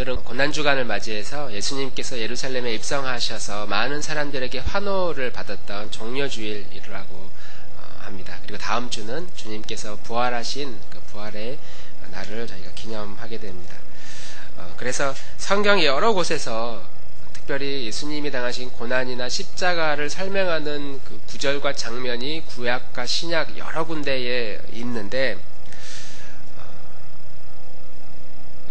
오늘은 고난주간을 맞이해서 예수님께서 예루살렘에 입성하셔서 많은 사람들에게 환호를 받았던 종려주일이라고 합니다. 그리고 다음 주는 주님께서 부활하신 그 부활의 날을 저희가 기념하게 됩니다. 그래서 성경 여러 곳에서 특별히 예수님이 당하신 고난이나 십자가를 설명하는 그 구절과 장면이 구약과 신약 여러 군데에 있는데,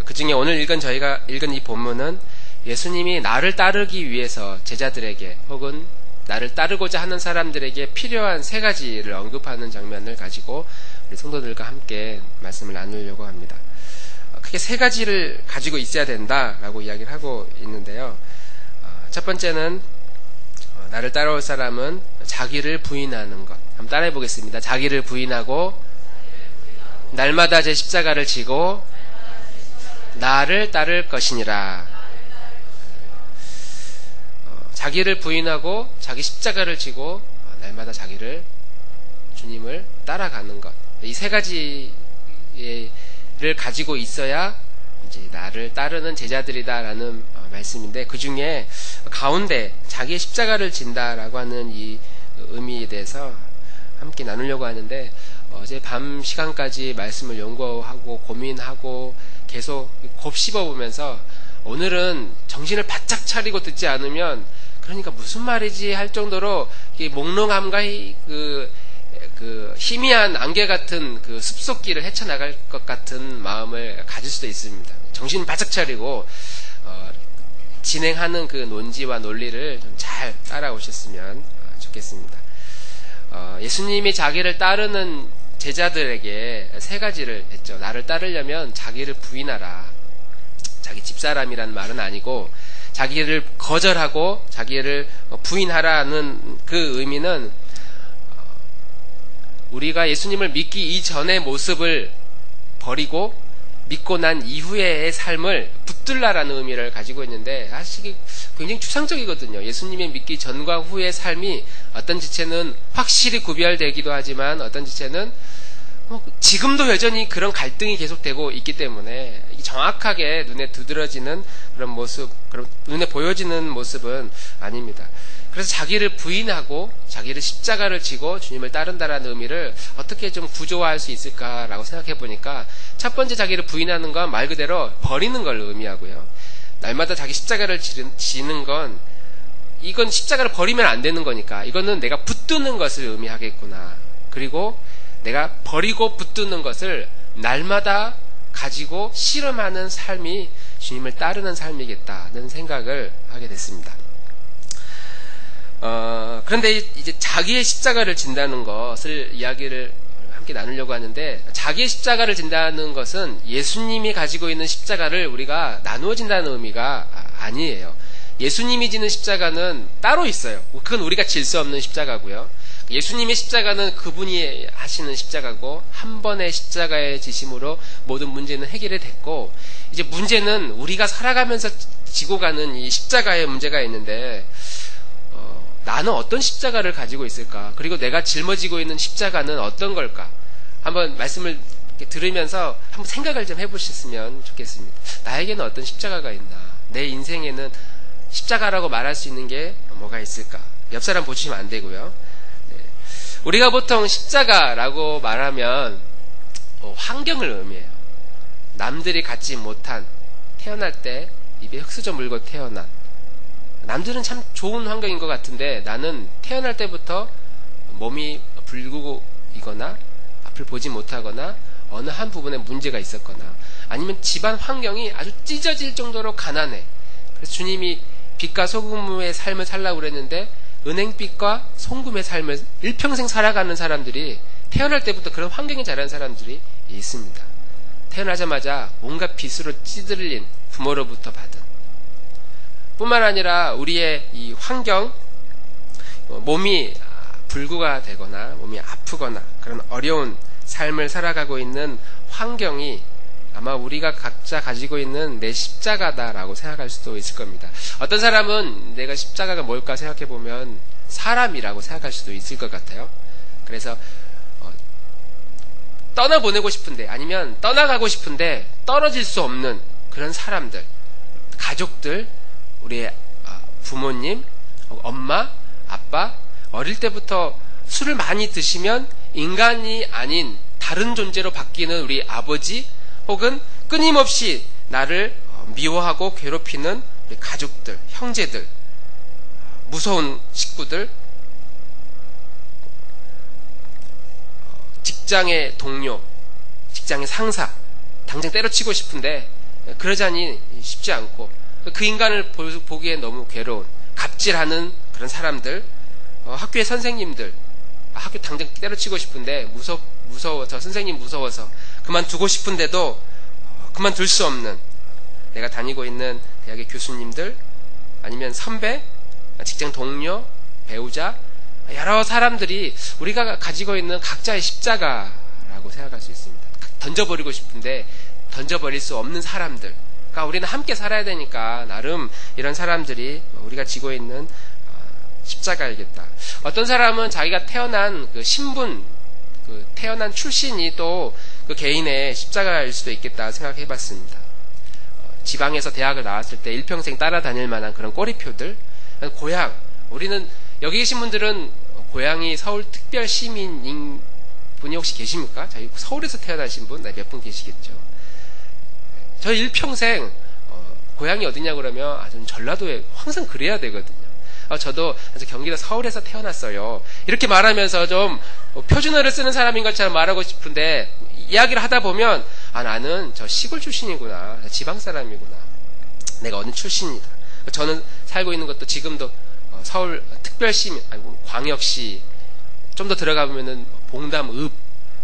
그 중에 오늘 저희가 읽은 이 본문은 예수님이 나를 따르기 위해서 제자들에게 혹은 나를 따르고자 하는 사람들에게 필요한 세 가지를 언급하는 장면을 가지고 우리 성도들과 함께 말씀을 나누려고 합니다. 크게 세 가지를 가지고 있어야 된다라고 이야기를 하고 있는데요. 첫 번째는 나를 따라올 사람은 자기를 부인하는 것. 한번 따라해 보겠습니다. 자기를 부인하고 날마다 제 십자가를 지고 나를 따를 것이니라. 자기를 부인하고 자기 십자가를 지고 날마다 주님을 따라가는 것. 이 세 가지를 가지고 있어야 이제 나를 따르는 제자들이다라는 말씀인데, 그 중에 가운데 자기의 십자가를 진다라고 하는 이 의미에 대해서 함께 나누려고 하는데, 어제 밤 시간까지 말씀을 연구하고 고민하고 계속 곱씹어보면서 오늘은 정신을 바짝 차리고 듣지 않으면 그러니까 무슨 말이지 할 정도로 몽롱함과 그 희미한 안개 같은 그 숲속길을 헤쳐나갈 것 같은 마음을 가질 수도 있습니다. 정신을 바짝 차리고 진행하는 그 논지와 논리를 좀 잘 따라오셨으면 좋겠습니다. 예수님이 자기를 따르는 제자들에게 세 가지를 했죠. 나를 따르려면 자기를 부인하라. 자기 집사람이란 말은 아니고 자기를 거절하고 자기를 부인하라는 그 의미는 우리가 예수님을 믿기 이전의 모습을 버리고 믿고 난 이후의 삶을 붙들라라는 의미를 가지고 있는데, 사실 굉장히 추상적이거든요. 예수님의 믿기 전과 후의 삶이 어떤 지체는 확실히 구별되기도 하지만 어떤 지체는 지금도 여전히 그런 갈등이 계속되고 있기 때문에 정확하게 눈에 두드러지는 그런 모습, 눈에 보여지는 모습은 아닙니다. 그래서 자기를 부인하고 자기를 십자가를 지고 주님을 따른다라는 의미를 어떻게 좀 구조화할 수 있을까라고 생각해 보니까, 첫 번째 자기를 부인하는 건 말 그대로 버리는 걸 의미하고요. 날마다 자기 십자가를 지는 건 이건 십자가를 버리면 안 되는 거니까 이거는 내가 붙드는 것을 의미하겠구나. 그리고 내가 버리고 붙드는 것을 날마다 가지고 실험하는 삶이 주님을 따르는 삶이겠다는 생각을 하게 됐습니다. 그런데 이제 자기의 십자가를 진다는 것을 이야기를 함께 나누려고 하는데, 자기의 십자가를 진다는 것은 예수님이 가지고 있는 십자가를 우리가 나누어진다는 의미가 아니에요. 예수님이 지는 십자가는 따로 있어요. 그건 우리가 질 수 없는 십자가고요. 예수님의 십자가는 그분이 하시는 십자가고, 한 번의 십자가의 지심으로 모든 문제는 해결이 됐고, 이제 문제는 우리가 살아가면서 지고 가는 이 십자가의 문제가 있는데, 나는 어떤 십자가를 가지고 있을까? 그리고 내가 짊어지고 있는 십자가는 어떤 걸까? 한번 말씀을 들으면서 한번 생각을 좀 해보셨으면 좋겠습니다. 나에게는 어떤 십자가가 있나? 내 인생에는 십자가라고 말할 수 있는 게 뭐가 있을까? 옆 사람 보시면 안 되고요. 우리가 보통 십자가라고 말하면 환경을 의미해요. 남들이 갖지 못한, 태어날 때 입에 흙수저 물고 태어난, 남들은 참 좋은 환경인 것 같은데 나는 태어날 때부터 몸이 불구이거나 앞을 보지 못하거나 어느 한 부분에 문제가 있었거나 아니면 집안 환경이 아주 찢어질 정도로 가난해. 그래서 주님이 빛과 소금의 삶을 살라고 그랬는데 은행빛과 송금의 삶을 일평생 살아가는 사람들이, 태어날 때부터 그런 환경에 자란 사람들이 있습니다. 태어나자마자 온갖 빚으로 찌들린 부모로부터 받은, 뿐만 아니라 우리의 이 환경, 몸이 불구가 되거나 몸이 아프거나 그런 어려운 삶을 살아가고 있는 환경이 아마 우리가 각자 가지고 있는 내 십자가다라고 생각할 수도 있을 겁니다. 어떤 사람은 내가 십자가가 뭘까 생각해 보면 사람이라고 생각할 수도 있을 것 같아요. 그래서 떠나보내고 싶은데, 아니면 떠나가고 싶은데 떨어질 수 없는 그런 사람들, 가족들, 우리 부모님, 엄마, 아빠, 어릴 때부터 술을 많이 드시면 인간이 아닌 다른 존재로 바뀌는 우리 아버지, 혹은 끊임없이 나를 미워하고 괴롭히는 우리 가족들, 형제들, 무서운 식구들, 직장의 동료, 직장의 상사, 당장 때려치고 싶은데 그러자니 쉽지 않고, 그 인간을 보기에 너무 괴로운, 갑질하는 그런 사람들, 학교의 선생님들, 학교 당장 때려치고 싶은데 무서워서, 선생님 무서워서 그만두고 싶은데도 그만둘 수 없는, 내가 다니고 있는 대학의 교수님들, 아니면 선배, 직장 동료, 배우자, 여러 사람들이 우리가 가지고 있는 각자의 십자가라고 생각할 수 있습니다. 던져버리고 싶은데 던져버릴 수 없는 사람들. 그러니까 우리는 함께 살아야 되니까 나름 이런 사람들이 우리가 지고 있는 십자가이겠다. 어떤 사람은 자기가 태어난 그 신분, 그 태어난 출신이 또 그 개인의 십자가일 수도 있겠다 생각해봤습니다. 지방에서 대학을 나왔을 때 일평생 따라다닐 만한 그런 꼬리표들, 고향. 우리는 여기 계신 분들은 고향이 서울특별시민인 분이 혹시 계십니까? 저희 서울에서 태어나신 분? 몇 분 계시겠죠. 저 일평생 고향이 어디냐고 그러면 저는 전라도에 항상 그래야 되거든요. 저도 경기도 서울에서 태어났어요. 이렇게 말하면서 좀 표준어를 쓰는 사람인 것처럼 말하고 싶은데, 이야기를 하다 보면 나는 저 시골 출신이구나, 지방 사람이구나, 내가 어느 출신이다. 저는 살고 있는 것도 지금도 서울 특별시, 광역시, 좀 더 들어가 보면은 봉담읍,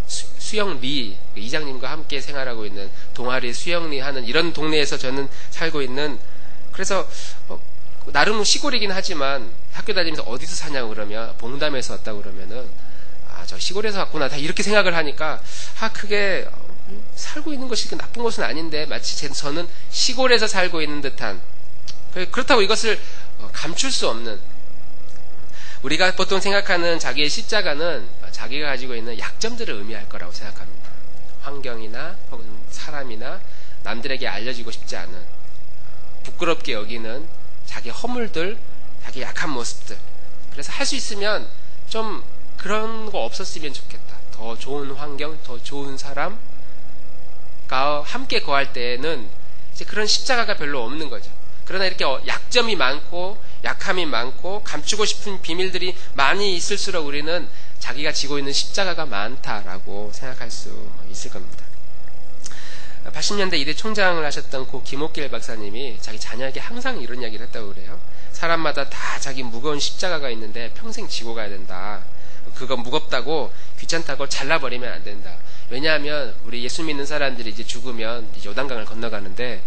수영리 이장님과 함께 생활하고 있는 동아리 수영리 하는 이런 동네에서 저는 살고 있는, 그래서 나름 시골이긴 하지만 학교 다니면서 어디서 사냐고 그러면 봉담에서 왔다고 그러면은 저 시골에서 왔구나, 다 이렇게 생각을 하니까 그게 살고 있는 것이 나쁜 것은 아닌데 마치 저는 시골에서 살고 있는 듯한, 그렇다고 이것을 감출 수 없는, 우리가 보통 생각하는 자기의 십자가는 자기가 가지고 있는 약점들을 의미할 거라고 생각합니다. 환경이나 혹은 사람이나 남들에게 알려지고 싶지 않은, 부끄럽게 여기는 자기 허물들, 자기 약한 모습들. 그래서 할 수 있으면 좀 그런 거 없었으면 좋겠다. 더 좋은 환경, 더 좋은 사람과 함께 거할 때에는 이제 그런 십자가가 별로 없는 거죠. 그러나 이렇게 약점이 많고 약함이 많고 감추고 싶은 비밀들이 많이 있을수록 우리는 자기가 지고 있는 십자가가 많다라고 생각할 수 있을 겁니다. 80년대 이대 총장을 하셨던 고 김옥길 박사님이 자기 자녀에게 항상 이런 이야기를 했다고 그래요. 사람마다 다 자기 무거운 십자가가 있는데 평생 지고 가야 된다. 그거 무겁다고, 귀찮다고 잘라버리면 안 된다. 왜냐하면 우리 예수 믿는 사람들이 이제 죽으면 이제 요단강을 건너가는데,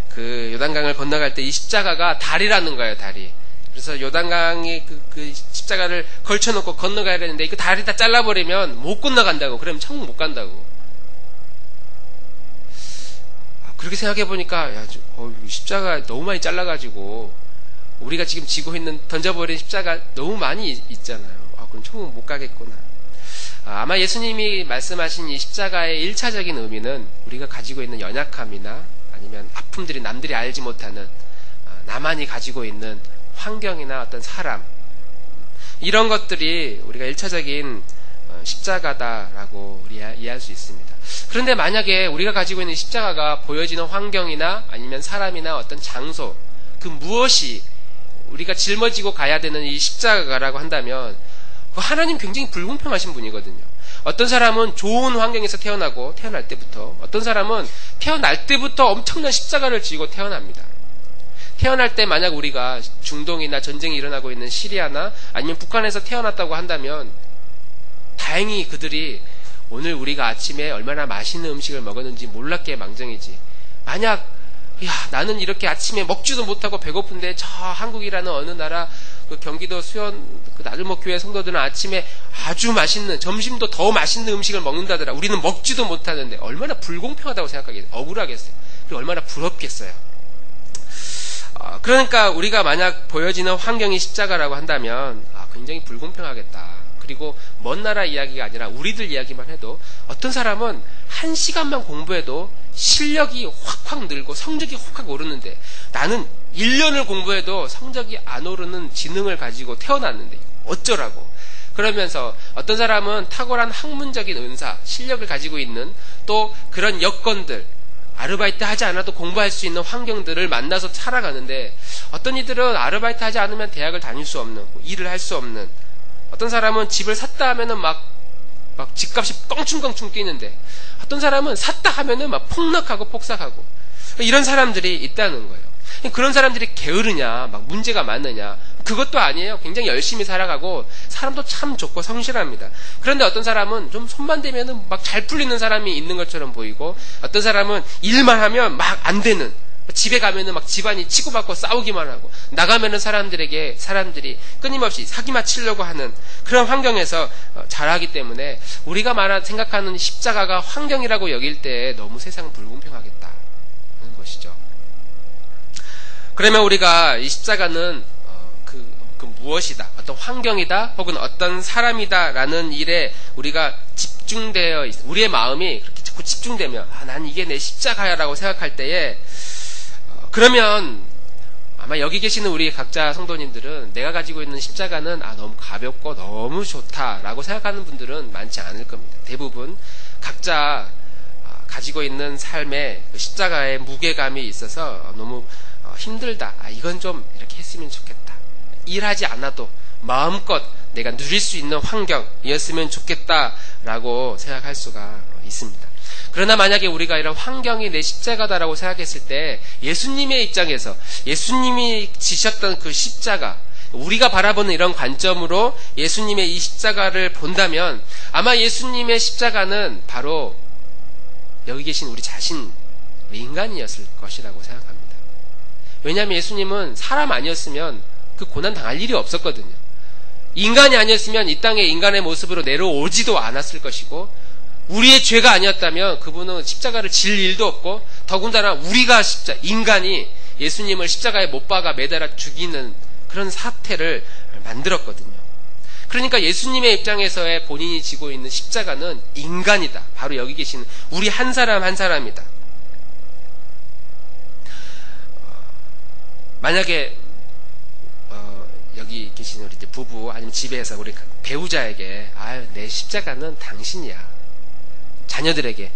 그 요단강을 건너갈 때 이 십자가가 다리라는 거예요, 다리. 그래서 요단강에 그 십자가를 걸쳐놓고 건너가야 되는데 그 다리 다 잘라버리면 못 건너간다고. 그러면 천국 못 간다고. 그렇게 생각해보니까 십자가 너무 많이 잘라가지고 우리가 지금 지고 있는 던져버린 십자가 너무 많이 있잖아요. 그럼 천국 못 가겠구나. 아마 예수님이 말씀하신 이 십자가의 1차적인 의미는 우리가 가지고 있는 연약함이나 아니면 아픔들이 남들이 알지 못하는, 나만이 가지고 있는 환경이나 어떤 사람, 이런 것들이 우리가 1차적인 십자가다라고 이해할 수 있습니다. 그런데 만약에 우리가 가지고 있는 십자가가 보여지는 환경이나 아니면 사람이나 어떤 장소, 그 무엇이 우리가 짊어지고 가야 되는 이 십자가라고 한다면 하나님 굉장히 불공평하신 분이거든요. 어떤 사람은 좋은 환경에서 태어나고, 태어날 때부터, 어떤 사람은 태어날 때부터 엄청난 십자가를 지고 태어납니다. 태어날 때 만약 우리가 중동이나 전쟁이 일어나고 있는 시리아나 아니면 북한에서 태어났다고 한다면 다행히 그들이 오늘 우리가 아침에 얼마나 맛있는 음식을 먹었는지 몰랐기에 망정이지, 만약 나는 이렇게 아침에 먹지도 못하고 배고픈데 저 한국이라는 어느 나라 그 경기도 수원 그 나들목교회 성도들은 아침에 아주 맛있는, 점심도 더 맛있는 음식을 먹는다더라. 우리는 먹지도 못하는데 얼마나 불공평하다고 생각하겠어요. 억울하겠어요. 그리고 얼마나 부럽겠어요. 그러니까 우리가 만약 보여지는 환경이 십자가라고 한다면 굉장히 불공평하겠다. 그리고 먼 나라 이야기가 아니라 우리들 이야기만 해도 어떤 사람은 1시간만 공부해도 실력이 확확 늘고 성적이 확확 오르는데 나는 1년을 공부해도 성적이 안 오르는 지능을 가지고 태어났는데 어쩌라고. 그러면서 어떤 사람은 탁월한 학문적인 은사, 실력을 가지고 있는 또 그런 여건들, 아르바이트 하지 않아도 공부할 수 있는 환경들을 만나서 살아가는데 어떤 이들은 아르바이트 하지 않으면 대학을 다닐 수 없는, 일을 할 수 없는, 어떤 사람은 집을 샀다 하면은 막 집값이 껑충껑충 뛰는데 어떤 사람은 샀다 하면은 막 폭락하고 폭삭하고 이런 사람들이 있다는 거예요. 그런 사람들이 게으르냐, 막 문제가 많느냐, 그것도 아니에요. 굉장히 열심히 살아가고 사람도 참 좋고 성실합니다. 그런데 어떤 사람은 좀 손만 대면은 막 잘 풀리는 사람이 있는 것처럼 보이고 어떤 사람은 일만 하면 막 안 되는, 집에 가면은 막 집안이 치고받고 싸우기만 하고 나가면은 사람들이 끊임없이 사기만 치려고 하는 그런 환경에서 자라기 때문에 우리가 생각하는 십자가가 환경이라고 여길 때 너무 세상 불공평하겠다 하는 것이죠. 그러면 우리가 이 십자가는 그 무엇이다, 어떤 환경이다, 혹은 어떤 사람이다라는 일에 우리가 집중되어 있어. 우리의 마음이 그렇게 자꾸 집중되면 난 이게 내 십자가야라고 생각할 때에 그러면 아마 여기 계시는 우리 각자 성도님들은 내가 가지고 있는 십자가는 너무 가볍고 너무 좋다라고 생각하는 분들은 많지 않을 겁니다. 대부분 각자 가지고 있는 삶에 그 십자가의 무게감이 있어서 너무 힘들다. 이건 좀 이렇게 했으면 좋겠다. 일하지 않아도 마음껏 내가 누릴 수 있는 환경이었으면 좋겠다라고 생각할 수가 있습니다. 그러나 만약에 우리가 이런 환경이 내 십자가다라고 생각했을 때 예수님의 입장에서 예수님이 지셨던 그 십자가, 우리가 바라보는 이런 관점으로 예수님의 이 십자가를 본다면 아마 예수님의 십자가는 바로 여기 계신 우리 자신, 인간이었을 것이라고 생각합니다. 왜냐하면 예수님은 사람 아니었으면 그 고난 당할 일이 없었거든요. 인간이 아니었으면 이 땅에 인간의 모습으로 내려오지도 않았을 것이고 우리의 죄가 아니었다면 그분은 십자가를 질 일도 없고 더군다나 우리가 인간이 예수님을 십자가에 못 박아 매달아 죽이는 그런 사태를 만들었거든요. 그러니까 예수님의 입장에서의 본인이 지고 있는 십자가는 인간이다. 바로 여기 계신 우리 한 사람 한 사람이다. 만약에 여기 계신 우리 부부 아니면 집에서 우리 배우자에게 내 십자가는 당신이야. 자녀들에게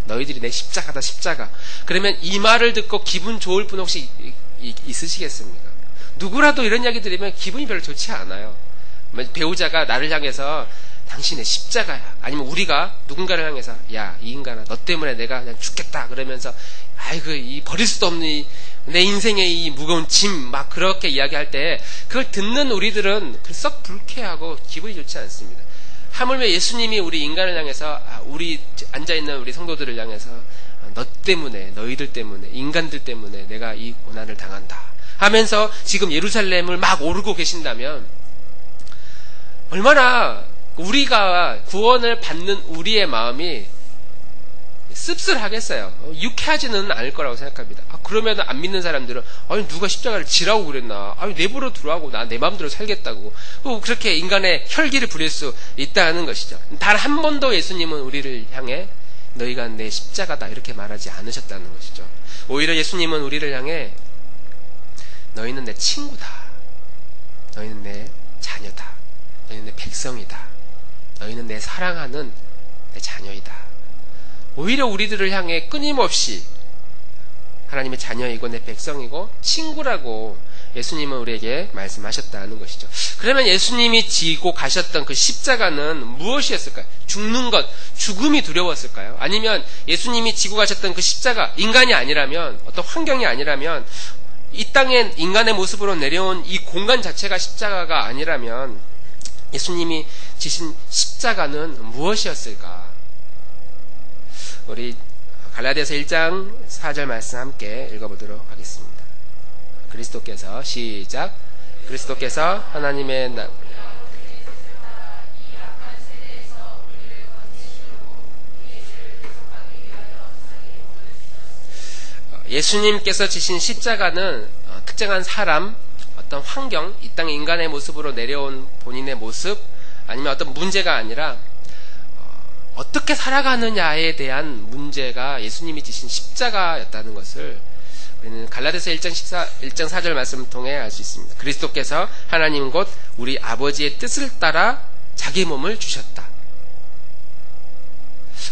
너희들이 내 십자가다 십자가. 그러면 이 말을 듣고 기분 좋을 분 혹시 있으시겠습니까? 누구라도 이런 이야기 들으면 기분이 별로 좋지 않아요. 배우자가 나를 향해서 당신의 십자가야. 아니면 우리가 누군가를 향해서 야, 이 인간아, 너 때문에 내가 그냥 죽겠다. 그러면서 이 버릴 수도 없는 내 인생의 이 무거운 짐 막 그렇게 이야기할 때 그걸 듣는 우리들은 썩 불쾌하고 기분이 좋지 않습니다. 하물며 예수님이 우리 인간을 향해서 우리 앉아있는 우리 성도들을 향해서 너 때문에, 너희들 때문에, 인간들 때문에 내가 이 고난을 당한다 하면서 지금 예루살렘을 막 오르고 계신다면 얼마나 우리가 구원을 받는 우리의 마음이 씁쓸하겠어요. 유쾌하지는 않을 거라고 생각합니다. 그러면 안 믿는 사람들은 누가 십자가를 지라고 그랬나, 내버려 두라고, 나 내 마음대로 살겠다고 그렇게 인간의 혈기를 부릴 수 있다는 것이죠. 단 한 번도 예수님은 우리를 향해 너희가 내 십자가다 이렇게 말하지 않으셨다는 것이죠. 오히려 예수님은 우리를 향해 너희는 내 친구다, 너희는 내 자녀다, 너희는 내 백성이다, 너희는 내 사랑하는 내 자녀이다. 오히려 우리들을 향해 끊임없이 하나님의 자녀이고 내 백성이고 친구라고 예수님은 우리에게 말씀하셨다는 것이죠. 그러면 예수님이 지고 가셨던 그 십자가는 무엇이었을까요? 죽는 것, 죽음이 두려웠을까요? 아니면 예수님이 지고 가셨던 그 십자가, 인간이 아니라면, 어떤 환경이 아니라면, 이 땅에 인간의 모습으로 내려온 이 공간 자체가 십자가가 아니라면 예수님이 지신 십자가는 무엇이었을까? 우리 갈라디아서 1장 4절 말씀 함께 읽어보도록 하겠습니다. 그리스도께서 시작. 그리스도께서 하나님의 예수님께서 지신 십자가는 특정한 사람, 어떤 환경, 이 땅의 인간의 모습으로 내려온 본인의 모습, 아니면 어떤 문제가 아니라 어떻게 살아가느냐에 대한 문제가 예수님이 지신 십자가였다는 것을 우리는 갈라디아서 1장 4절 말씀을 통해 알 수 있습니다. 그리스도께서 하나님 곧 우리 아버지의 뜻을 따라 자기 몸을 주셨다.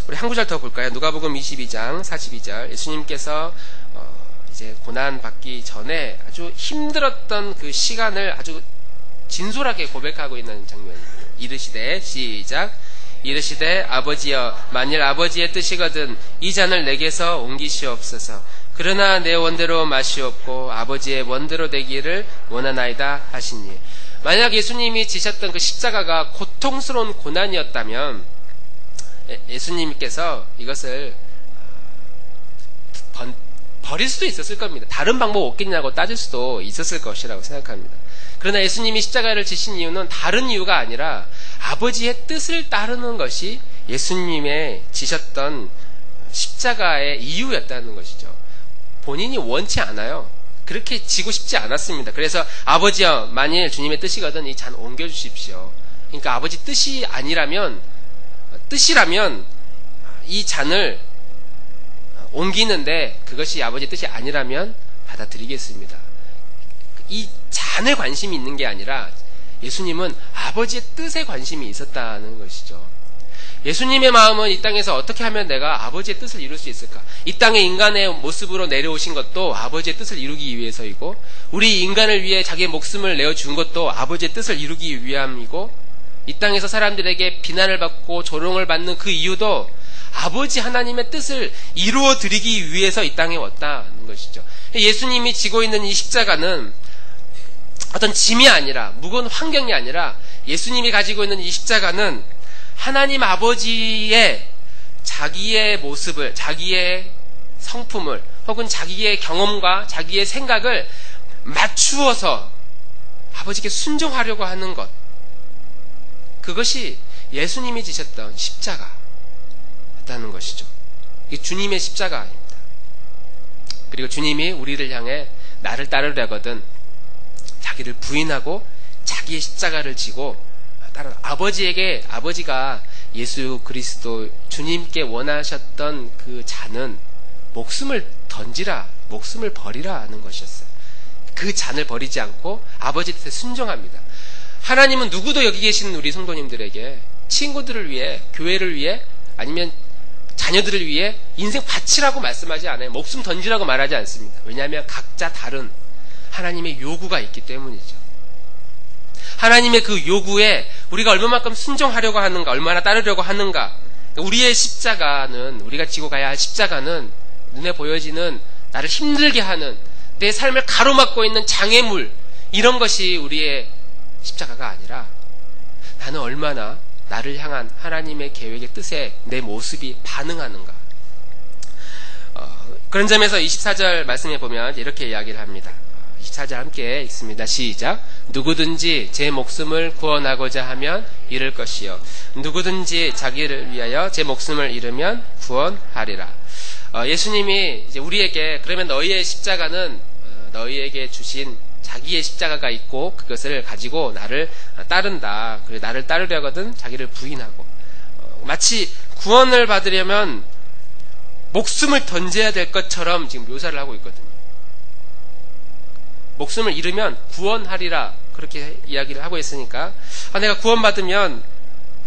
우리 한 구절 더 볼까요? 누가복음 22장 42절. 예수님께서 이제 고난 받기 전에 아주 힘들었던 그 시간을 아주 진솔하게 고백하고 있는 장면입니다. 이르시되, 시작. 이르시되, 아버지여, 만일 아버지의 뜻이거든 이 잔을 내게서 옮기시옵소서. 그러나 내 원대로 마시옵고 아버지의 원대로 되기를 원하나이다 하시니. 만약 예수님이 지셨던 그 십자가가 고통스러운 고난이었다면 예수님께서 이것을 버릴 수도 있었을 겁니다. 다른 방법 없겠냐고 따질 수도 있었을 것이라고 생각합니다. 그러나 예수님이 십자가를 지신 이유는 다른 이유가 아니라 아버지의 뜻을 따르는 것이 예수님의 지셨던 십자가의 이유였다는 것이죠. 본인이 원치 않아요. 그렇게 지고 싶지 않았습니다. 그래서 아버지여, 만일 주님의 뜻이거든 이 잔 옮겨주십시오. 그러니까 아버지 뜻이라면 이 잔을 옮기는데 그것이 아버지 뜻이 아니라면 받아들이겠습니다. 이 잔에 관심이 있는 게 아니라 예수님은 아버지의 뜻에 관심이 있었다는 것이죠. 예수님의 마음은 이 땅에서 어떻게 하면 내가 아버지의 뜻을 이룰 수 있을까? 이 땅에 인간의 모습으로 내려오신 것도 아버지의 뜻을 이루기 위해서이고, 우리 인간을 위해 자기의 목숨을 내어준 것도 아버지의 뜻을 이루기 위함이고, 이 땅에서 사람들에게 비난을 받고 조롱을 받는 그 이유도 아버지 하나님의 뜻을 이루어 드리기 위해서 이 땅에 왔다는 것이죠. 예수님이 지고 있는 이 십자가는 어떤 짐이 아니라, 무거운 환경이 아니라, 예수님이 가지고 있는 이 십자가는 하나님 아버지의 자기의 모습을, 자기의 성품을, 혹은 자기의 경험과 자기의 생각을 맞추어서 아버지께 순종하려고 하는 것, 그것이 예수님이 지셨던 십자가였다는 것이죠. 이게 주님의 십자가입니다. 그리고 주님이 우리를 향해 나를 따르려거든 자기를 부인하고 자기의 십자가를 지고 아버지가 예수 그리스도 주님께 원하셨던 그 잔은 목숨을 던지라, 목숨을 버리라 하는 것이었어요. 그 잔을 버리지 않고 아버지 뜻에 순종합니다. 하나님은 누구도 여기 계신 우리 성도님들에게 친구들을 위해, 교회를 위해, 아니면 자녀들을 위해 인생 바치라고 말씀하지 않아요. 목숨 던지라고 말하지 않습니다. 왜냐하면 각자 다른 하나님의 요구가 있기 때문이죠. 하나님의 그 요구에 우리가 얼마만큼 순종하려고 하는가, 얼마나 따르려고 하는가. 우리의 십자가는, 우리가 지고 가야 할 십자가는 눈에 보여지는 나를 힘들게 하는, 내 삶을 가로막고 있는 장애물, 이런 것이 우리의 십자가가 아니라 나는 얼마나 나를 향한 하나님의 계획의 뜻에 내 모습이 반응하는가. 그런 점에서 24절 말씀에 보면 이렇게 이야기를 합니다. 24절 함께 읽습니다. 시작. 누구든지 제 목숨을 구원하고자 하면 잃을 것이요, 누구든지 자기를 위하여 제 목숨을 잃으면 구원하리라. 예수님이 이제 우리에게, 그러면 너희의 십자가는 너희에게 주신 자기의 십자가가 있고 그것을 가지고 나를 따른다. 그래, 나를 따르려거든 자기를 부인하고, 마치 구원을 받으려면 목숨을 던져야 될 것처럼 지금 묘사를 하고 있거든요. 목숨을 잃으면 구원하리라, 그렇게 이야기를 하고 있으니까 내가 구원받으면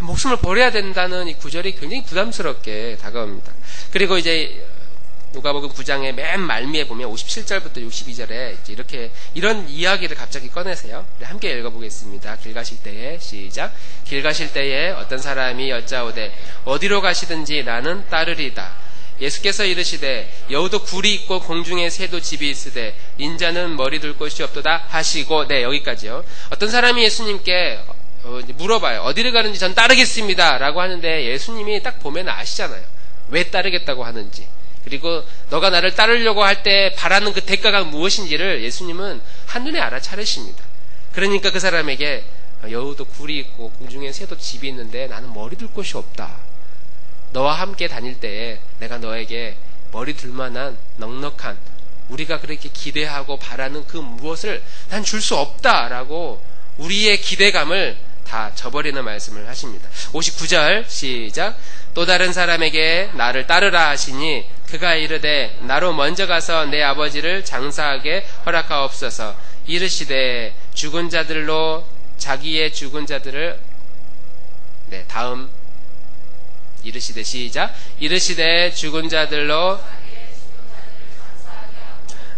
목숨을 버려야 된다는 이 구절이 굉장히 부담스럽게 다가옵니다. 그리고 이제 누가복음 9장의 맨 말미에 보면 57절부터 62절에 이렇게 이런 이야기를 갑자기 꺼내세요. 함께 읽어보겠습니다. 길 가실 때에, 시작. 길 가실 때에 어떤 사람이 여짜오되 어디로 가시든지 나는 따르리다. 예수께서 이르시되 여우도 굴이 있고 공중에 새도 집이 있으되 인자는 머리 둘 곳이 없도다 하시고, 네, 여기까지요. 어떤 사람이 예수님께 물어봐요. 어디를 가는지 전 따르겠습니다 라고 하는데 예수님이 딱 보면 아시잖아요. 왜 따르겠다고 하는지, 그리고 너가 나를 따르려고 할 때 바라는 그 대가가 무엇인지를 예수님은 한눈에 알아차리십니다. 그러니까 그 사람에게 여우도 굴이 있고 공중에 새도 집이 있는데 나는 머리 둘 곳이 없다. 너와 함께 다닐 때에 내가 너에게 머리 둘 만한 넉넉한, 우리가 그렇게 기대하고 바라는 그 무엇을 난 줄 수 없다라고 우리의 기대감을 다 저버리는 말씀을 하십니다. 59절 시작. 또 다른 사람에게 나를 따르라 하시니 그가 이르되 나로 먼저 가서 내 아버지를 장사하게 허락하옵소서. 이르시되 죽은 자들로 자기의 죽은 자들을 다음 이르시되 시작. 이르시되 죽은 자들로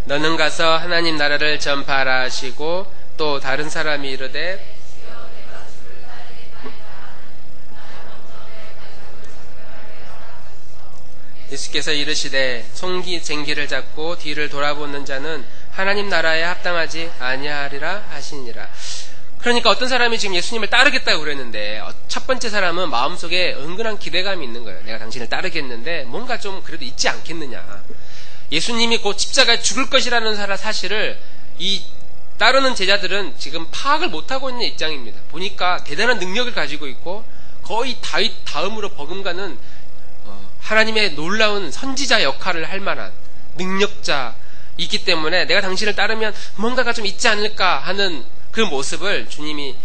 너는 가서 하나님 나라를 전파하라 하시고 또 다른 사람이 이르되 예수께서 이르시되 송기 쟁기를 잡고 뒤를 돌아보는 자는 하나님 나라에 합당하지 아니하리라 하시니라. 그러니까 어떤 사람이 지금 예수님을 따르겠다고 그랬는데 첫 번째 사람은 마음속에 은근한 기대감이 있는 거예요. 내가 당신을 따르겠는데 뭔가 좀 그래도 있지 않겠느냐. 예수님이 곧 십자가에 죽을 것이라는 사실을 이 따르는 제자들은 지금 파악을 못하고 있는 입장입니다. 보니까 대단한 능력을 가지고 있고 거의 다윗 다음으로 버금가는 하나님의 놀라운 선지자 역할을 할 만한 능력자이기 때문에 내가 당신을 따르면 뭔가가 좀 있지 않을까 하는 그 모습을 주님이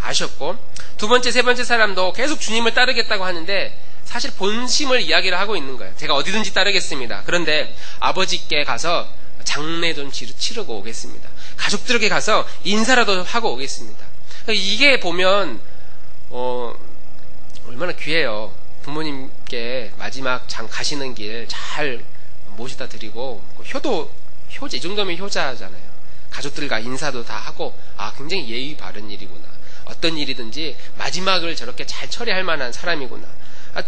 아셨고, 두 번째, 세 번째 사람도 계속 주님을 따르겠다고 하는데 사실 본심을 이야기를 하고 있는 거예요. 제가 어디든지 따르겠습니다. 그런데 아버지께 가서 장례 좀 치르고 오겠습니다. 가족들에게 가서 인사라도 하고 오겠습니다. 이게 보면 얼마나 귀해요. 부모님께 마지막 장 가시는 길 잘 모시다 드리고 효자, 이 정도면 효자잖아요. 가족들과 인사도 다 하고 굉장히 예의 바른 일이구나. 어떤 일이든지 마지막을 저렇게 잘 처리할 만한 사람이구나.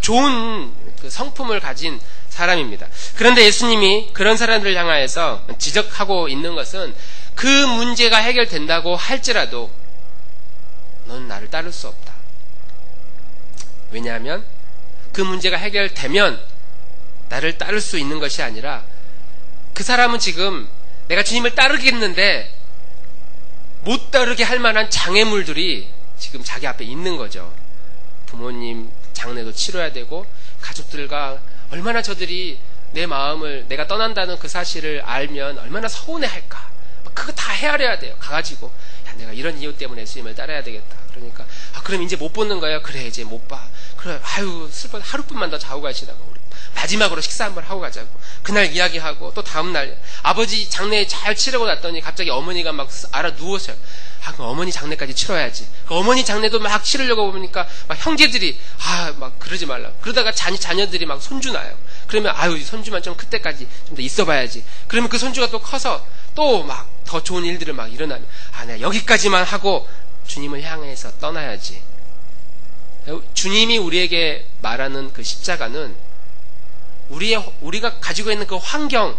좋은 그 성품을 가진 사람입니다. 그런데 예수님이 그런 사람들을 향하여서 지적하고 있는 것은 그 문제가 해결된다고 할지라도 넌 나를 따를 수 없다. 왜냐하면 그 문제가 해결되면 나를 따를 수 있는 것이 아니라 그 사람은 지금 내가 주님을 따르겠는데 못 따르게 할 만한 장애물들이 지금 자기 앞에 있는 거죠. 부모님 장례도 치러야 되고 가족들과 얼마나 저들이 내 마음을 내가 떠난다는 그 사실을 알면 얼마나 서운해할까. 그거 다 헤아려야 돼요. 가가지고 내가 이런 이유 때문에 예수님을 따라야 되겠다. 그러니까 그럼 이제 못 보는 거예요. 그래 이제 못 봐. 그래 슬퍼 하루뿐만 더 자고 가시라고. 우리 마지막으로 식사 한번 하고 가자고. 그날 이야기하고 또 다음날 아버지 장례 잘 치르고 났더니 갑자기 어머니가 막 알아 누워서요. 그럼 어머니 장례까지 치러야지. 그 어머니 장례도 막 치르려고 보니까 막 형제들이 막 그러지 말라. 그러다가 자녀들이 막 손주 나요. 그러면 손주만 좀 그때까지 좀 더 있어봐야지. 그러면 그 손주가 또 커서 또 막 더 좋은 일들을 막 일어나면 내가 여기까지만 하고 주님을 향해서 떠나야지. 주님이 우리에게 말하는 그 십자가는 우리가 가지고 있는 그 환경,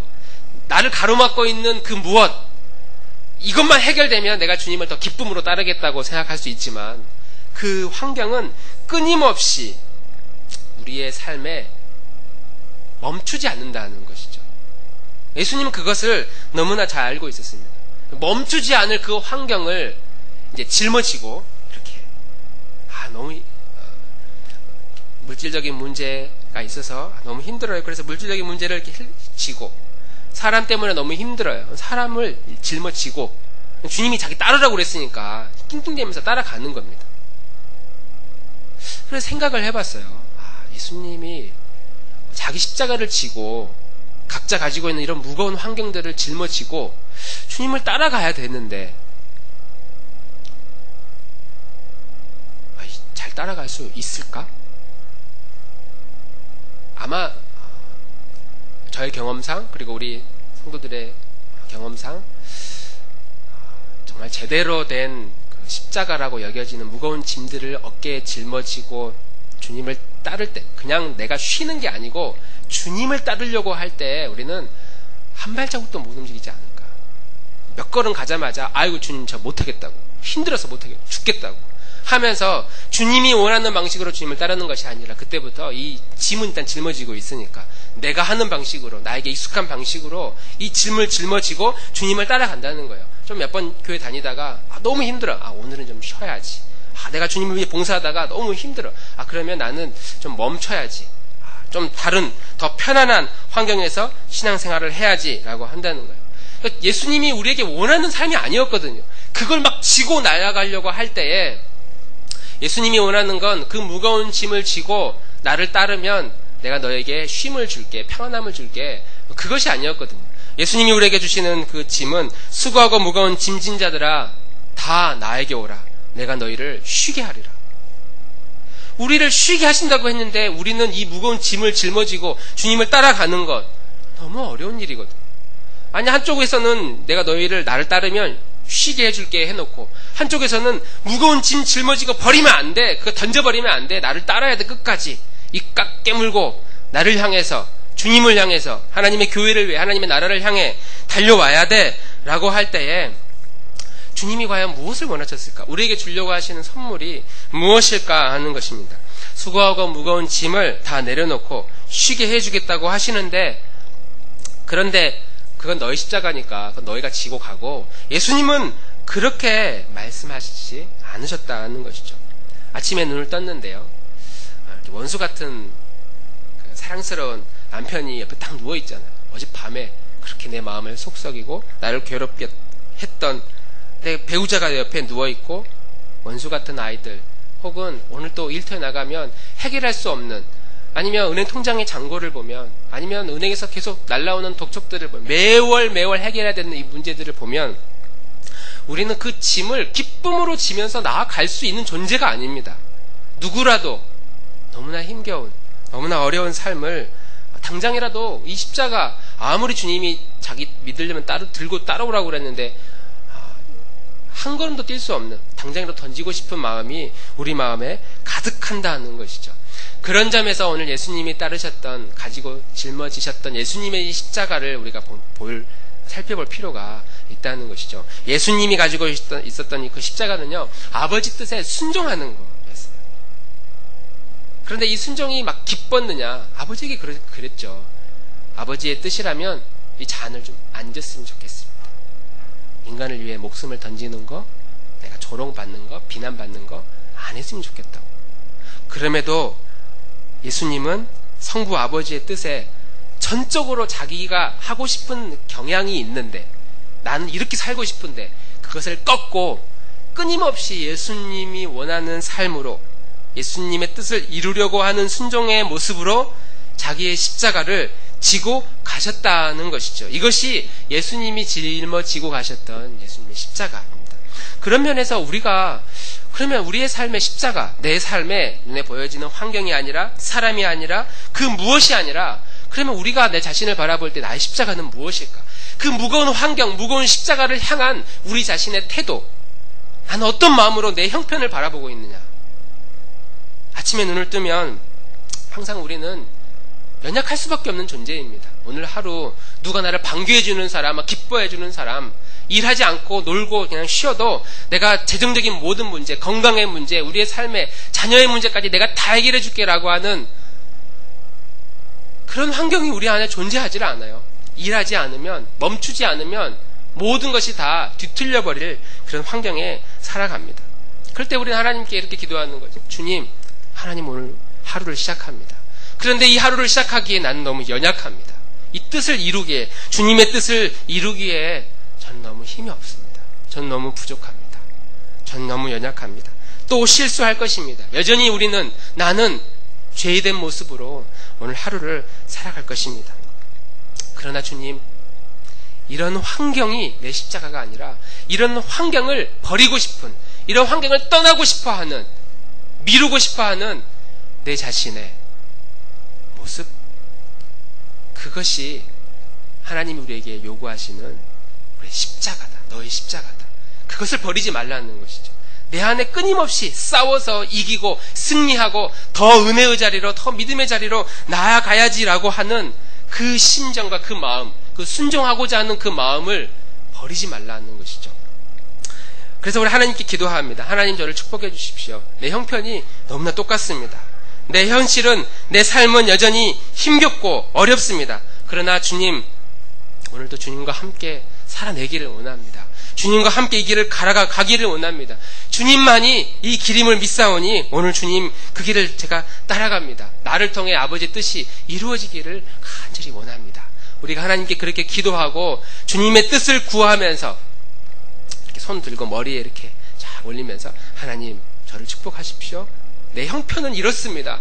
나를 가로막고 있는 그 무엇, 이것만 해결되면 내가 주님을 더 기쁨으로 따르겠다고 생각할 수 있지만 그 환경은 끊임없이 우리의 삶에 멈추지 않는다는 것이죠. 예수님은 그것을 너무나 잘 알고 있었습니다. 멈추지 않을 그 환경을 이제 짊어지고 이렇게 너무 물질적인 문제가 있어서 너무 힘들어요. 그래서 물질적인 문제를 이렇게 지고 사람 때문에 너무 힘들어요. 사람을 짊어지고 주님이 자기 따르라고 그랬으니까 낑낑대면서 따라가는 겁니다. 그래서 생각을 해봤어요. 예수님이 자기 십자가를 지고 각자 가지고 있는 이런 무거운 환경들을 짊어지고 주님을 따라가야 되는데 잘 따라갈 수 있을까? 아마 저의 경험상 그리고 우리 성도들의 경험상 정말 제대로 된 그 십자가라고 여겨지는 무거운 짐들을 어깨에 짊어지고 주님을 따를 때 그냥 내가 쉬는 게 아니고 주님을 따르려고 할 때 우리는 한 발자국도 못 움직이지 않을까. 몇 걸음 가자마자 주님 저 못하겠다고, 힘들어서 못하겠다고, 죽겠다고 하면서 주님이 원하는 방식으로 주님을 따르는 것이 아니라 그때부터 이 짐은 일단 짊어지고 있으니까 내가 하는 방식으로, 나에게 익숙한 방식으로 이 짐을 짊어지고 주님을 따라간다는 거예요. 좀 몇 번 교회 다니다가 너무 힘들어. 오늘은 좀 쉬어야지. 내가 주님을 위해 봉사하다가 너무 힘들어. 그러면 나는 좀 멈춰야지. 좀 다른 더 편안한 환경에서 신앙생활을 해야지라고 한다는 거예요. 그러니까 예수님이 우리에게 원하는 삶이 아니었거든요. 그걸 막 지고 나아가려고 할 때에 예수님이 원하는 건 그 무거운 짐을 지고 나를 따르면 내가 너에게 쉼을 줄게, 평안함을 줄게. 그것이 아니었거든요. 예수님이 우리에게 주시는 그 짐은 수고하고 무거운 짐진 자들아 다 나에게 오라. 내가 너희를 쉬게 하리라. 우리를 쉬게 하신다고 했는데 우리는 이 무거운 짐을 짊어지고 주님을 따라가는 것 너무 어려운 일이거든요. 아니, 한쪽에서는 내가 너희를 나를 따르면 쉬게 해줄게 해놓고, 한쪽에서는 무거운 짐 짊어지고 버리면 안 돼. 그거 던져버리면 안 돼. 나를 따라야 돼. 끝까지. 이 깍 깨물고 나를 향해서, 주님을 향해서, 하나님의 교회를 위해, 하나님의 나라를 향해 달려와야 돼 라고 할 때에 주님이 과연 무엇을 원하셨을까? 우리에게 주려고 하시는 선물이 무엇일까 하는 것입니다. 수고하고 무거운 짐을 다 내려놓고 쉬게 해주겠다고 하시는데, 그런데 그건 너희 십자가니까 그건 너희가 지고 가고, 예수님은 그렇게 말씀하시지 않으셨다는 것이죠. 아침에 눈을 떴는데요, 원수 같은 사랑스러운 남편이 옆에 딱 누워있잖아요. 어젯밤에 그렇게 내 마음을 속썩이고 나를 괴롭게 했던 내 배우자가 내 옆에 누워있고, 원수 같은 아이들, 혹은 오늘 또 일터에 나가면 해결할 수 없는, 아니면 은행 통장의 잔고를 보면, 아니면 은행에서 계속 날라오는 독촉들을 보면, 매월 해결해야 되는 이 문제들을 보면 우리는 그 짐을 기쁨으로 지면서 나아갈 수 있는 존재가 아닙니다. 누구라도 너무나 힘겨운, 너무나 어려운 삶을 당장이라도 이 십자가, 아무리 주님이 자기 믿으려면 들고 따라오라고 그랬는데 한 걸음도 뛸 수 없는, 당장이라도 던지고 싶은 마음이 우리 마음에 가득한다는 것이죠. 그런 점에서 오늘 예수님이 따르셨던, 가지고 짊어지셨던 예수님의 이 십자가를 우리가 살펴볼 필요가 있다는 것이죠. 예수님이 가지고 있었던 그 십자가는요, 아버지 뜻에 순종하는 거였어요. 그런데 이 순종이 막 기뻤느냐? 아버지에게 그랬죠. 아버지의 뜻이라면 이 잔을 좀 안 졌으면 좋겠습니다. 인간을 위해 목숨을 던지는 거, 내가 조롱받는 거, 비난받는 거 안 했으면 좋겠다고. 그럼에도 예수님은 성부 아버지의 뜻에 전적으로 자기가 하고 싶은 경향이 있는데, 나는 이렇게 살고 싶은데 그것을 꺾고 끊임없이 예수님이 원하는 삶으로, 예수님의 뜻을 이루려고 하는 순종의 모습으로 자기의 십자가를 지고 가셨다는 것이죠. 이것이 예수님이 짊어지고 가셨던 예수님의 십자가입니다. 그런 면에서 우리가, 그러면 우리의 삶의 십자가, 내 삶에 눈에 보여지는 환경이 아니라, 사람이 아니라, 그 무엇이 아니라, 그러면 우리가 내 자신을 바라볼 때 나의 십자가는 무엇일까? 그 무거운 환경, 무거운 십자가를 향한 우리 자신의 태도, 나는 어떤 마음으로 내 형편을 바라보고 있느냐? 아침에 눈을 뜨면 항상 우리는 연약할 수밖에 없는 존재입니다. 오늘 하루 누가 나를 반겨해주는 사람, 기뻐해주는 사람, 일하지 않고 놀고 그냥 쉬어도 내가 재정적인 모든 문제, 건강의 문제, 우리의 삶의 자녀의 문제까지 내가 다 해결해 줄게라고 하는 그런 환경이 우리 안에 존재하지 않아요. 일하지 않으면, 멈추지 않으면 모든 것이 다 뒤틀려 버릴 그런 환경에 살아갑니다. 그럴 때 우리는 하나님께 이렇게 기도하는 거죠. 주님, 하나님 오늘 하루를 시작합니다. 그런데 이 하루를 시작하기에 나는 너무 연약합니다. 이 뜻을 이루기에, 주님의 뜻을 이루기에 저는 너무 힘이 없습니다. 저는 너무 부족합니다. 저는 너무 연약합니다. 또 실수할 것입니다. 여전히 나는 죄된 모습으로 오늘 하루를 살아갈 것입니다. 그러나 주님, 이런 환경이 내 십자가가 아니라, 이런 환경을 버리고 싶은, 이런 환경을 떠나고 싶어하는, 미루고 싶어하는 내 자신의 모습, 그것이 하나님이 우리에게 요구하시는 우리의 십자가다. 너의 십자가다. 그것을 버리지 말라는 것이죠. 내 안에 끊임없이 싸워서 이기고 승리하고 더 은혜의 자리로, 더 믿음의 자리로 나아가야지라고 하는 그 심정과 그 마음, 그 순종하고자 하는 그 마음을 버리지 말라는 것이죠. 그래서 우리 하나님께 기도합니다. 하나님, 저를 축복해 주십시오. 내 형편이 너무나 똑같습니다. 내 현실은, 내 삶은 여전히 힘겹고 어렵습니다. 그러나 주님, 오늘도 주님과 함께 살아내기를 원합니다. 주님과 함께 이 길을 가기를 원합니다. 주님만이 이 길임을 믿사오니 오늘 주님 그 길을 제가 따라갑니다. 나를 통해 아버지의 뜻이 이루어지기를 간절히 원합니다. 우리가 하나님께 그렇게 기도하고 주님의 뜻을 구하면서 이렇게 손 들고 머리에 이렇게 쫙 올리면서, 하나님, 저를 축복하십시오. 내 형편은 이렇습니다.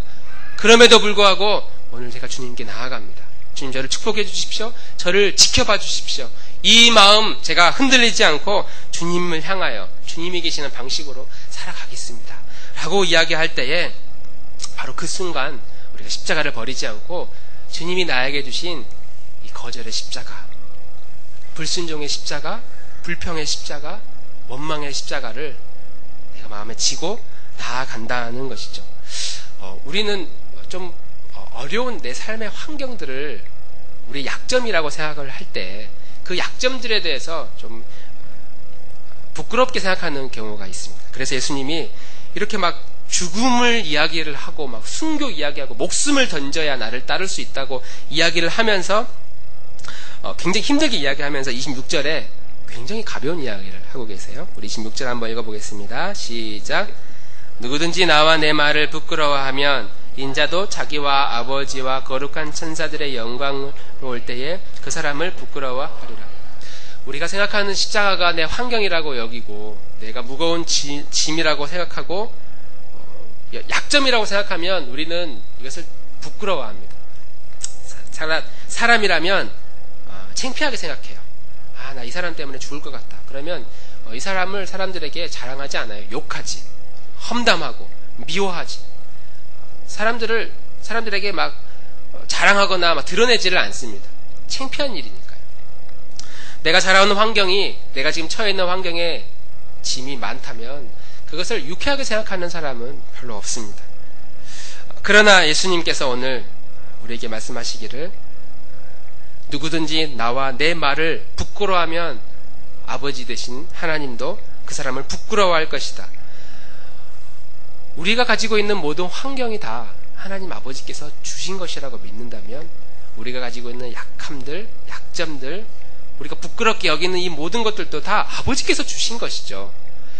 그럼에도 불구하고 오늘 제가 주님께 나아갑니다. 주님 저를 축복해 주십시오. 저를 지켜봐 주십시오. 이 마음 제가 흔들리지 않고 주님을 향하여 주님이 계시는 방식으로 살아가겠습니다. 라고 이야기할 때에 바로 그 순간 우리가 십자가를 버리지 않고 주님이 나에게 주신 이 거절의 십자가, 불순종의 십자가, 불평의 십자가, 원망의 십자가를 내가 마음에 지고 나아간다는 것이죠. 우리는 좀 어려운 내 삶의 환경들을 우리 약점이라고 생각을 할 때 그 약점들에 대해서 좀 부끄럽게 생각하는 경우가 있습니다. 그래서 예수님이 이렇게 막 죽음을 이야기를 하고 막 순교 이야기하고 목숨을 던져야 나를 따를 수 있다고 이야기를 하면서 굉장히 힘들게 이야기하면서 26절에 굉장히 가벼운 이야기를 하고 계세요. 우리 26절 한번 읽어보겠습니다. 시작. 누구든지 나와 내 말을 부끄러워하면 인자도 자기와 아버지와 거룩한 천사들의 영광으로 올 때에 그 사람을 부끄러워하리라. 우리가 생각하는 십자가가 내 환경이라고 여기고 내가 무거운 짐이라고 생각하고 약점이라고 생각하면 우리는 이것을 부끄러워합니다. 사람이라면 창피하게 생각해요. 나 이 사람 때문에 죽을 것 같다. 그러면 이 사람을 사람들에게 자랑하지 않아요. 욕하지, 험담하고 미워하지. 사람들에게 막 자랑하거나 막 드러내지를 않습니다. 창피한 일이니까요. 내가 자라오는 환경이, 내가 지금 처해 있는 환경에 짐이 많다면 그것을 유쾌하게 생각하는 사람은 별로 없습니다. 그러나 예수님께서 오늘 우리에게 말씀하시기를 누구든지 나와 내 말을 부끄러워하면 아버지 되신 하나님도 그 사람을 부끄러워할 것이다. 우리가 가지고 있는 모든 환경이 다 하나님 아버지께서 주신 것이라고 믿는다면 우리가 가지고 있는 약함들, 약점들, 우리가 부끄럽게 여기는 이 모든 것들도 다 아버지께서 주신 것이죠.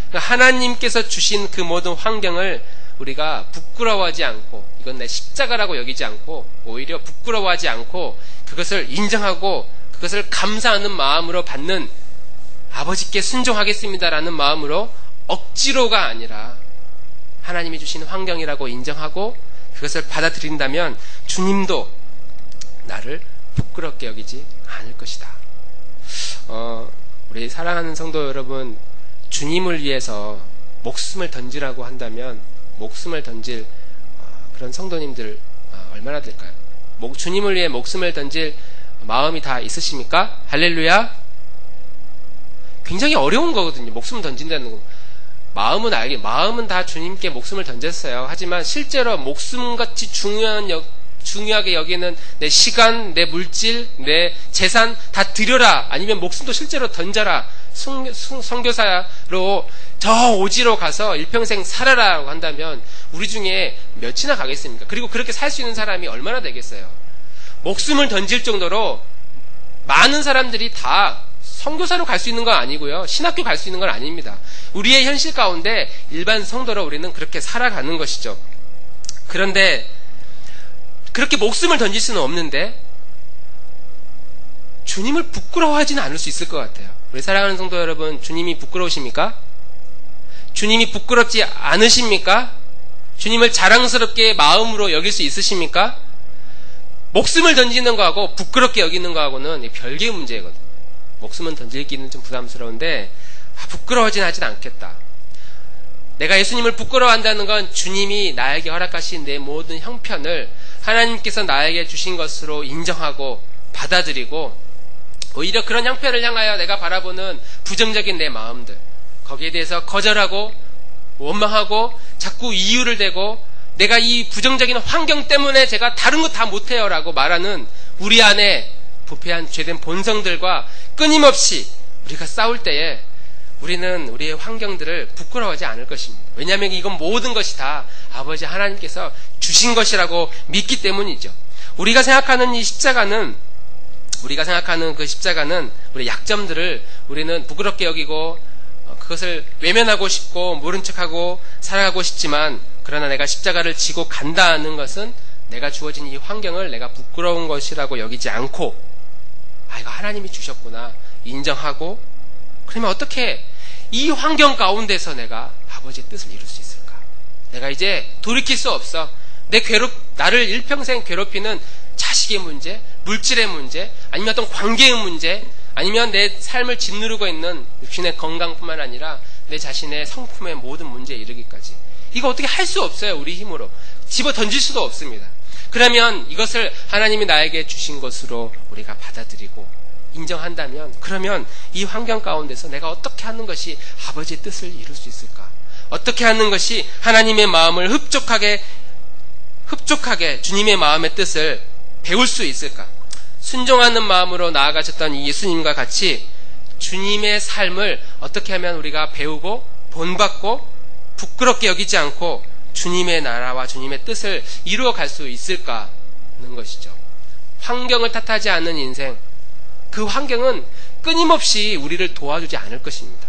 그러니까 하나님께서 주신 그 모든 환경을 우리가 부끄러워하지 않고 이건 내 십자가라고 여기지 않고 오히려 부끄러워하지 않고 그것을 인정하고 그것을 감사하는 마음으로 받는 아버지께 순종하겠습니다라는 마음으로 억지로가 아니라 하나님이 주시는 환경이라고 인정하고 그것을 받아들인다면 주님도 나를 부끄럽게 여기지 않을 것이다. 우리 사랑하는 성도 여러분, 주님을 위해서 목숨을 던지라고 한다면 목숨을 던질 그런 성도님들 얼마나 될까요? 주님을 위해 목숨을 던질 마음이 다 있으십니까? 할렐루야. 굉장히 어려운 거거든요. 목숨 던진다는 거. 마음은 다 주님께 목숨을 던졌어요. 하지만 실제로 목숨같이 중요하게 여기는 내 시간, 내 물질, 내 재산 다 드려라. 아니면 목숨도 실제로 던져라. 선교사로 저 오지로 가서 일평생 살아라라고 한다면 우리 중에 몇이나 가겠습니까? 그리고 그렇게 살 수 있는 사람이 얼마나 되겠어요? 목숨을 던질 정도로 많은 사람들이 다 선교사로 갈 수 있는 건 아니고요. 신학교 갈 수 있는 건 아닙니다. 우리의 현실 가운데 일반 성도로 우리는 그렇게 살아가는 것이죠. 그런데 그렇게 목숨을 던질 수는 없는데 주님을 부끄러워하지는 않을 수 있을 것 같아요. 우리 사랑하는 성도 여러분, 주님이 부끄러우십니까? 주님이 부끄럽지 않으십니까? 주님을 자랑스럽게 마음으로 여길 수 있으십니까? 목숨을 던지는 거하고 부끄럽게 여기는 거하고는 별개의 문제거든요. 목숨은 던질기는 좀 부담스러운데 부끄러워하진 하진 않겠다. 내가 예수님을 부끄러워한다는 건 주님이 나에게 허락하신 내 모든 형편을 하나님께서 나에게 주신 것으로 인정하고 받아들이고 오히려 그런 형편을 향하여 내가 바라보는 부정적인 내 마음들 거기에 대해서 거절하고 원망하고 자꾸 이유를 대고 내가 이 부정적인 환경 때문에 제가 다른 거 다 못해요 라고 말하는 우리 안에 부패한 죄된 본성들과 끊임없이 우리가 싸울 때에 우리는 우리의 환경들을 부끄러워하지 않을 것입니다. 왜냐하면 이건 모든 것이 다 아버지 하나님께서 주신 것이라고 믿기 때문이죠. 우리가 생각하는 그 십자가는 우리 약점들을 우리는 부끄럽게 여기고 그것을 외면하고 싶고 모른 척하고 살아가고 싶지만 그러나 내가 십자가를 지고 간다는 것은 내가 주어진 이 환경을 내가 부끄러운 것이라고 여기지 않고 이거 하나님이 주셨구나 인정하고 그러면 어떻게 이 환경 가운데서 내가 아버지의 뜻을 이룰 수 있을까? 내가 이제 돌이킬 수 없어. 내 나를 일평생 괴롭히는 자식의 문제, 물질의 문제, 아니면 어떤 관계의 문제, 아니면 내 삶을 짓누르고 있는 육신의 건강뿐만 아니라 내 자신의 성품의 모든 문제에 이르기까지. 이거 어떻게 할 수 없어요. 우리 힘으로. 집어 던질 수도 없습니다. 그러면 이것을 하나님이 나에게 주신 것으로 우리가 받아들이고 인정한다면, 그러면 이 환경 가운데서 내가 어떻게 하는 것이 아버지의 뜻을 이룰 수 있을까? 어떻게 하는 것이 하나님의 마음을 흡족하게 주님의 마음의 뜻을 배울 수 있을까? 순종하는 마음으로 나아가셨던 이 예수님과 같이 주님의 삶을 어떻게 하면 우리가 배우고 본받고 부끄럽게 여기지 않고 주님의 나라와 주님의 뜻을 이루어갈 수 있을까 하는 것이죠. 환경을 탓하지 않는 인생, 그 환경은 끊임없이 우리를 도와주지 않을 것입니다.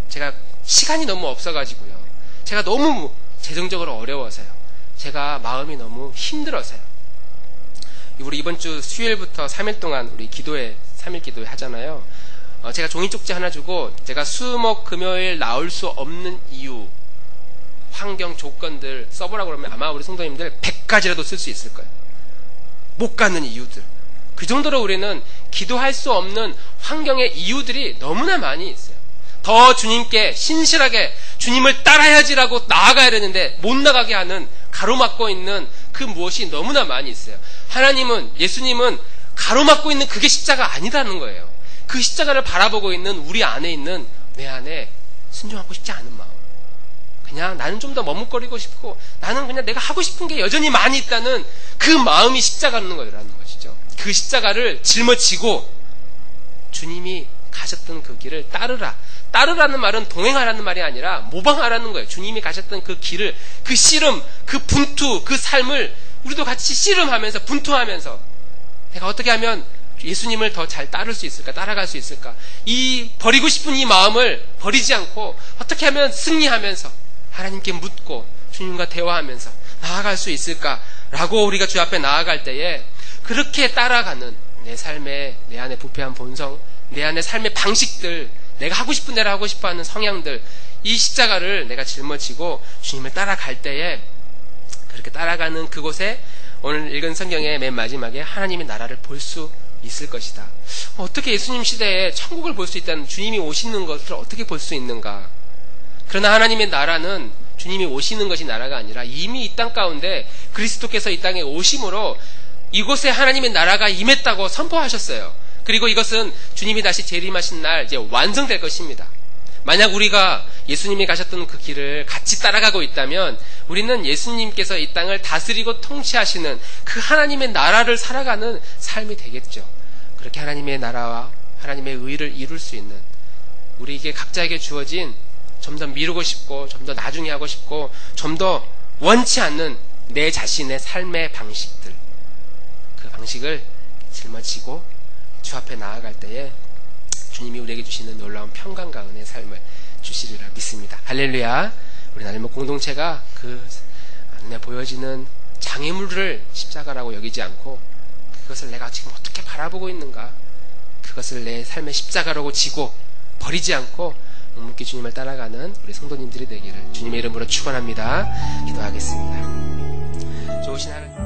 제가 시간이 너무 없어가지고요. 제가 너무 재정적으로 어려워서요. 제가 마음이 너무 힘들어서요. 우리 이번 주 수요일부터 3일 동안 우리 3일 기도회 하잖아요. 제가 종이 쪽지 하나 주고 제가 수, 목, 금요일 나올 수 없는 이유, 환경 조건들 써보라고 그러면 아마 우리 성도님들 100가지라도 쓸 수 있을 거예요. 못 가는 이유들. 그 정도로 우리는 기도할 수 없는 환경의 이유들이 너무나 많이 있어요. 더 주님께 신실하게 주님을 따라야지라고 나아가야 되는데 못 나가게 하는, 가로막고 있는 그 무엇이 너무나 많이 있어요. 예수님은 가로막고 있는 그게 십자가 아니라는 거예요. 그 십자가를 바라보고 있는 우리 안에 있는, 내 안에 순종하고 싶지 않은 마음. 그냥 나는 좀 더 머뭇거리고 싶고, 나는 그냥 내가 하고 싶은 게 여전히 많이 있다는 그 마음이 십자가라는 거라는 것이죠. 그 십자가를 짊어지고 주님이 가셨던 그 길을 따르라. 따르라는 말은 동행하라는 말이 아니라 모방하라는 거예요. 주님이 가셨던 그 길을, 그 씨름, 그 분투, 그 삶을 우리도 같이 씨름하면서 분투하면서 내가 어떻게 하면 예수님을 더 잘 따를 수 있을까? 따라갈 수 있을까? 이 버리고 싶은 이 마음을 버리지 않고 어떻게 하면 승리하면서 하나님께 묻고 주님과 대화하면서 나아갈 수 있을까라고 우리가 주 앞에 나아갈 때에 그렇게 따라가는 내 삶의, 내 안에 부패한 본성, 내 안의 삶의 방식들, 내가 하고 싶은 대로 하고 싶어하는 성향들, 이 십자가를 내가 짊어지고 주님을 따라갈 때에, 그렇게 따라가는 그곳에 오늘 읽은 성경의 맨 마지막에 하나님의 나라를 볼 수 있을 것이다. 어떻게 예수님 시대에 천국을 볼 수 있다는, 주님이 오시는 것을 어떻게 볼 수 있는가? 그러나 하나님의 나라는 주님이 오시는 것이 나라가 아니라 이미 이 땅 가운데 그리스도께서 이 땅에 오심으로 이곳에 하나님의 나라가 임했다고 선포하셨어요. 그리고 이것은 주님이 다시 재림하신 날 이제 완성될 것입니다. 만약 우리가 예수님이 가셨던 그 길을 같이 따라가고 있다면 우리는 예수님께서 이 땅을 다스리고 통치하시는 그 하나님의 나라를 살아가는 삶이 되겠죠. 그렇게 하나님의 나라와 하나님의 의를 이룰 수 있는, 우리에게 각자에게 주어진 좀 더 미루고 싶고 좀 더 나중에 하고 싶고 좀 더 원치 않는 내 자신의 삶의 방식들, 그 방식을 짊어지고 주 앞에 나아갈 때에 주님이 우리에게 주시는 놀라운 평강과 은혜의 삶을 주시리라 믿습니다. 할렐루야. 우리 나름의 공동체가 그 눈에 보여지는 장애물을 십자가라고 여기지 않고 그것을 내가 지금 어떻게 바라보고 있는가, 그것을 내 삶의 십자가라고 지고 버리지 않고 묵묵히 주님을 따라가는 우리 성도님들이 되기를 주님의 이름으로 축원합니다. 기도하겠습니다. 좋으신 하나님,